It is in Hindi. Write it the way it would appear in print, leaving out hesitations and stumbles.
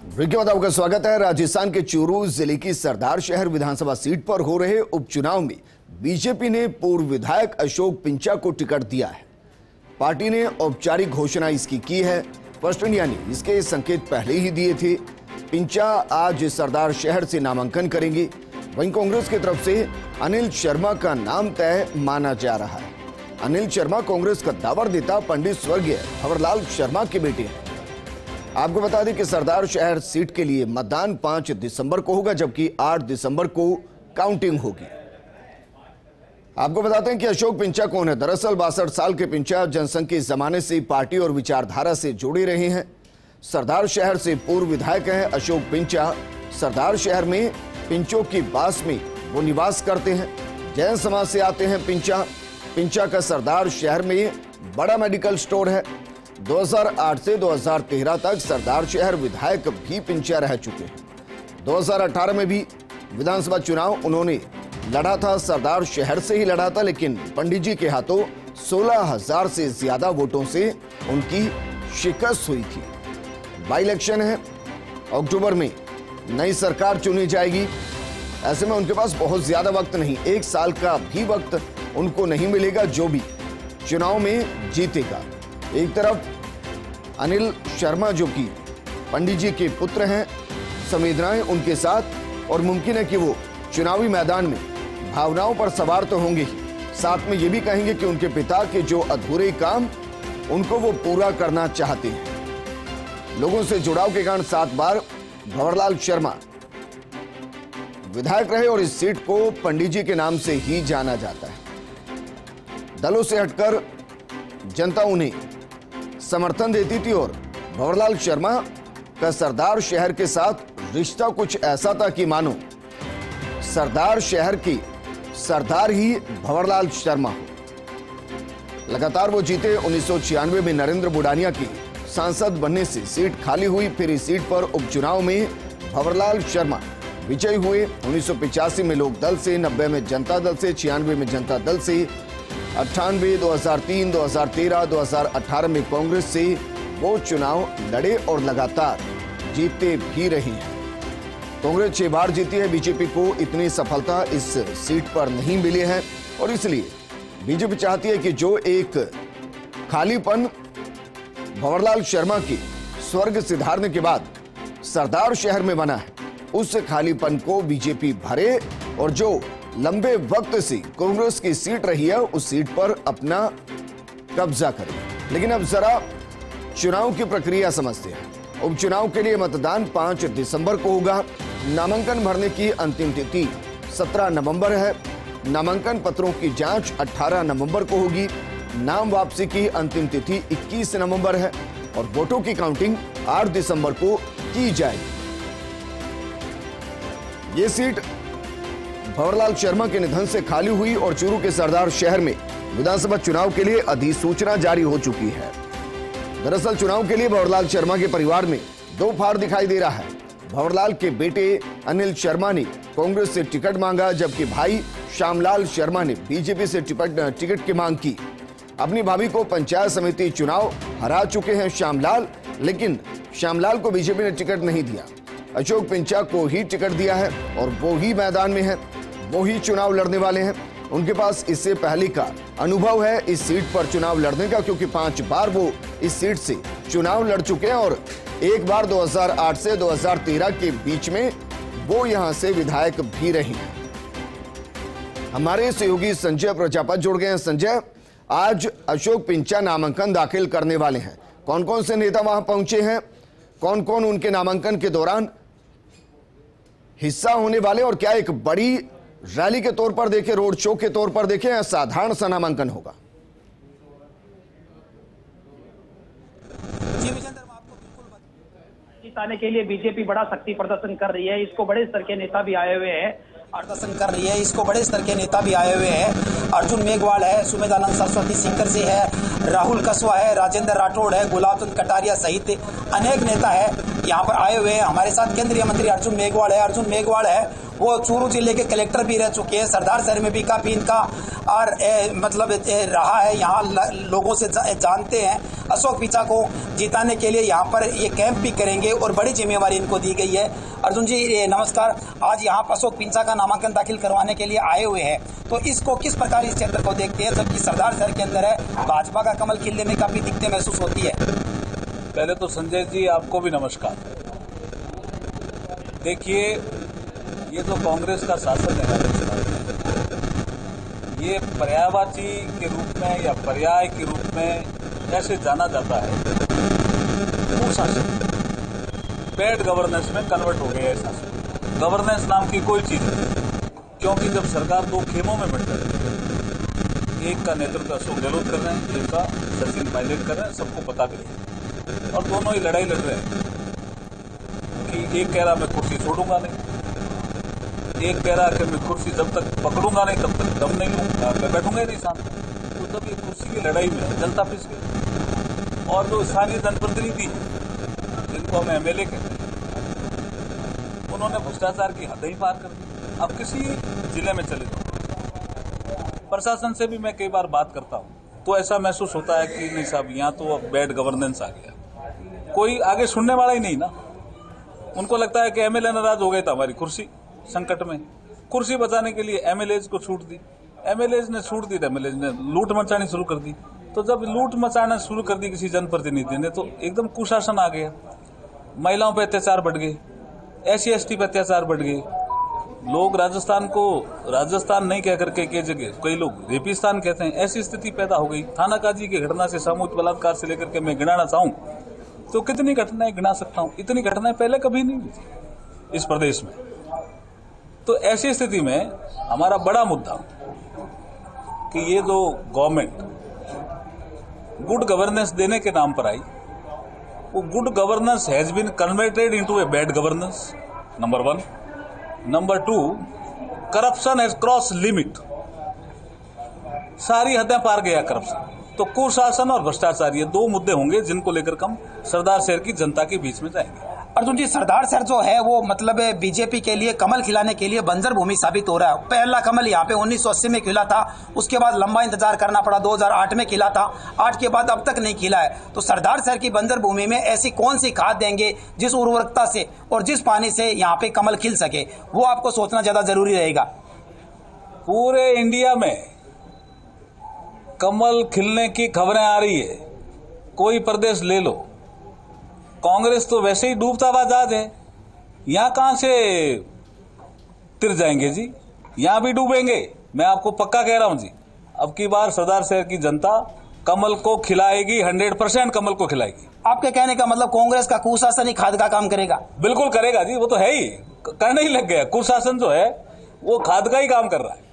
ब्रेक बाद आपका स्वागत है। राजस्थान के चूरू जिले की सरदार शहर विधानसभा सीट पर हो रहे उपचुनाव में बीजेपी ने पूर्व विधायक अशोक पिंचा को टिकट दिया है। पार्टी ने औपचारिक घोषणा इसकी की है। फर्स्ट इंडिया ने इसके संकेत पहले ही दिए थे। पिंचा आज सरदार शहर से नामांकन करेंगे। वहीं कांग्रेस की तरफ से अनिल शर्मा का नाम तय माना जा रहा है। अनिल शर्मा कांग्रेस का दावर नेता पंडित स्वर्गीय भंवरलाल शर्मा के बेटे हैं। आपको बता दें कि सरदार शहर सीट के लिए मतदान 5 दिसंबर को होगा, जबकि 8 दिसंबर को काउंटिंग होगी। आपको बताते हैं कि अशोक पिंचा कौन है। दरअसल 62 साल के पिंचा जनसंघ के जमाने से पार्टी और विचारधारा से जुड़े रहे हैं। सरदार शहर से पूर्व विधायक हैं अशोक पिंचा। सरदार शहर में पिंचों की बास में वो निवास करते हैं। जैन समाज से आते हैं पिंचा। पिंचा का सरदार शहर में बड़ा मेडिकल स्टोर है। 2008 से 2013 तक सरदार शहर विधायक भी पिंचा रह चुके हैं। 2018 में भी विधानसभा चुनाव उन्होंने लड़ा था। सरदार शहर से ही लड़ा था, लेकिन पंडित जी के हाथों 16,000 से ज्यादा वोटों से उनकी शिकस्त हुई थी। बाई इलेक्शन है, अक्टूबर में नई सरकार चुनी जाएगी। ऐसे में उनके पास बहुत ज्यादा वक्त नहीं, 1 साल का भी वक्त उनको नहीं मिलेगा जो भी चुनाव में जीतेगा। एक तरफ अनिल शर्मा जो कि पंडित जी के पुत्र हैं, संवेदनाएं उनके साथ, और मुमकिन है कि वो चुनावी मैदान में भावनाओं पर सवार तो होंगे ही, साथ में ये भी कहेंगे कि उनके पिता के जो अधूरे काम उनको वो पूरा करना चाहते हैं। लोगों से जुड़ाव के कारण 7 बार भंवरलाल शर्मा विधायक रहे और इस सीट को पंडित जी के नाम से ही जाना जाता है। दलों से हटकर जनता उन्हें समर्थन देती थी और भंवरलाल शर्मा का सरदार शहर के साथ रिश्ता कुछ ऐसा था कि मानो सरदार शहर की सरदार ही भंवरलाल शर्मा हो। लगातार वो जीते। 1996 में नरेंद्र बुडानिया की सांसद बनने से सीट खाली हुई। फिर इस सीट पर उपचुनाव में भंवरलाल शर्मा विजयी हुए। 1985 में लोक दल से, 90 में जनता दल से, 96 में जनता दल से, 98, 2003, 2013, 2018 में कांग्रेस से वो चुनाव लड़े और लगातार जीतते भी रहे हैं। कांग्रेस 6 बार जीती है। बीजेपी को इतनी सफलता इस सीट पर नहीं मिली है और इसलिए बीजेपी चाहती है कि जो एक खालीपन भंवरलाल शर्मा की स्वर्ग सिधारने के बाद सरदार शहर में बना है, उस खालीपन को बीजेपी भरे और जो लंबे वक्त से कांग्रेस की सीट रही है उस सीट पर अपना कब्जा करे। लेकिन अब जरा चुनाव की प्रक्रिया समझते हैं। उपचुनाव के लिए मतदान 5 दिसंबर को होगा। नामांकन भरने की अंतिम तिथि 17 नवंबर है। नामांकन पत्रों की जांच 18 नवंबर को होगी। नाम वापसी की अंतिम तिथि 21 नवंबर है और वोटों की काउंटिंग 8 दिसंबर को की जाएगी। ये सीट भंवरलाल शर्मा के निधन से खाली हुई और चूरू के सरदार शहर में विधानसभा चुनाव के लिए अधिसूचना जारी हो चुकी है। दरअसल चुनाव के लिए भंवरलाल शर्मा के परिवार में 2 फाड़ दिखाई दे रहा है। भंवरलाल के बेटे अनिल शर्मा ने कांग्रेस से टिकट मांगा, जबकि भाई श्यामलाल शर्मा ने बीजेपी से टिकट की मांग की। अपनी भाभी को पंचायत समिति चुनाव हरा चुके हैं श्यामलाल, लेकिन श्यामलाल को बीजेपी ने टिकट नहीं दिया। अशोक पिंचा को ही टिकट दिया है और वो ही मैदान में है, वो ही चुनाव लड़ने वाले हैं। उनके पास इससे पहले का अनुभव है इस सीट पर चुनाव लड़ने का, क्योंकि 5 बार वो इस सीट से चुनाव लड़ चुके हैं और एक बार 2008 से 2013 के बीच में वो यहां से विधायक भी रहे हैं। हमारे सहयोगी संजय प्रजापत जुड़ गए हैं। संजय, आज अशोक पिंचा नामांकन दाखिल करने वाले हैं। कौन कौन से नेता वहां पहुंचे हैं, कौन कौन उनके नामांकन के दौरान हिस्सा होने वाले, और क्या एक बड़ी रैली के तौर पर देखें, रोड शो के तौर पर देखें, या साधारण सा नामांकन होगा? आने के लिए बीजेपी बड़ा शक्ति प्रदर्शन कर रही है। इसको बड़े स्तर के नेता भी आए हुए हैं, प्रदर्शन कर रही है। इसको बड़े स्तर के नेता भी आए हुए हैं। अर्जुन मेघवाल है, सुमेधानंद सरस्वती सीकर से है, राहुल कसवा है, राजेंद्र राठौड़ है, गुलाब चंद कटारिया सहित अनेक नेता है यहाँ पर आए हुए हैं। हमारे साथ केंद्रीय मंत्री अर्जुन मेघवाल है। अर्जुन मेघवाल है वो चूरू जिले के कलेक्टर भी रह चुके हैं। सरदार शहर में भी काफी इनका और रहा है, यहाँ लोगों से जानते हैं। अशोक पिंचा को जिताने के लिए यहाँ पर ये कैंप भी करेंगे और बड़ी जिम्मेवारी इनको दी गई है। अर्जुन जी नमस्कार, आज यहाँ पर अशोक पिंचा का नामांकन दाखिल करवाने के लिए आए हुए हैं, तो इसको किस प्रकार इस क्षेत्र को देखते हैं, जबकि सरदार शहर के अंदर है भाजपा का कमल खिलने में काफी दिक्कतें महसूस होती है। पहले तो संजय जी आपको भी नमस्कार। देखिए, ये जो कांग्रेस का शासन है ये पर्यायवाची के रूप में या पर्याय के रूप में ऐसे जाना जाता है, कुशासन, बैड गवर्नेंस में कन्वर्ट हो गया है शासन। गवर्नेंस नाम की कोई चीज नहीं, क्योंकि जब सरकार दो खेमों में बंट है, एक का नेतृत्व अशोक गहलोत कर रहे हैं, एक का सचिन पायलट कर रहे हैं, सबको पता भी है, और दोनों ही लड़ाई लड़ रहे हैं कि एक कह रहा मैं कुर्सी छोड़ूंगा नहीं, एक कह रहा कि मैं कुर्सी जब तक पकड़ूंगा नहीं तब तक दम नहीं लूंगा, मैं बैठूंगा ही नहीं सामने। तो तब ये कुर्सी की लड़ाई में जनता पिस गई। और जो स्थानीय जनप्रतिनिधि हैं जिनको हम एमएलए कहते हैं, उन्होंने भ्रष्टाचार की हद ही पार कर दी। अब किसी जिले में चले जाओ, प्रशासन से भी मैं कई बार बात करता हूं तो ऐसा महसूस होता है कि नहीं साहब यहाँ तो अब बैड गवर्नेंस आ गया, कोई आगे सुनने वाला ही नहीं ना। उनको लगता है कि एमएलए नाराज हो गए तो हमारी कुर्सी संकट में, कुर्सी बचाने के लिए एमएलएज को छूट दी, एमएलएज ने छूट दी तो एमएलएज ने लूट मचानी शुरू कर दी। तो जब लूट मचाना शुरू कर दी किसी जनप्रतिनिधि ने तो एकदम कुशासन आ गया। महिलाओं पर अत्याचार बढ़ गए, SC/ST पर अत्याचार बढ़ गए। लोग राजस्थान को राजस्थान नहीं कह करके कई जगह कई लोग रेपिस्तान कहते हैं। ऐसी स्थिति पैदा हो गई। थानाकाजी की घटना से सामूहिक बलात्कार से लेकर के मैं गिनाना चाहूं तो कितनी घटनाएं गिना सकता हूं। इतनी घटनाएं पहले कभी नहीं हुई थी इस प्रदेश में। तो ऐसी स्थिति में हमारा बड़ा मुद्दा कि ये जो गवर्नमेंट गुड गवर्नेंस देने के नाम पर आई, वो good governance has been converted into a bad governance, number 1। Number 2, corruption has cross limit, सारी हदें पार गया करप्शन। तो कुशासन और भ्रष्टाचार ये दो मुद्दे होंगे जिनको लेकर हम सरदार शहर की जनता के बीच में जाएंगे। अर्जुन जी, सरदार शहर जो है वो मतलब बीजेपी के लिए कमल खिलाने के लिए बंजर भूमि साबित हो रहा है। पहला कमल यहाँ पे 1980 में खिला था, उसके बाद लंबा इंतजार करना पड़ा, 2008 में खिला था, 8 के बाद अब तक नहीं खिला है। तो सरदार शहर की बंजर भूमि में ऐसी कौन सी खाद देंगे जिस उर्वरकता से और जिस पानी से यहाँ पे कमल खिल सके, वो आपको सोचना ज्यादा जरूरी रहेगा। पूरे इंडिया में कमल खिलने की खबरें आ रही है, कोई प्रदेश ले लो। कांग्रेस तो वैसे ही डूबता हुआ जहाज है, यहां कहां से तिर जाएंगे जी, यहां भी डूबेंगे। मैं आपको पक्का कह रहा हूं जी, अब की बार सरदार शहर की जनता कमल को खिलाएगी, 100% कमल को खिलाएगी। आपके कहने का मतलब कांग्रेस का कुशासन ही खाद का काम करेगा? बिल्कुल करेगा जी, वो तो है ही, करने ही लग गया। कुशासन जो है वो खाद का ही काम कर रहा है।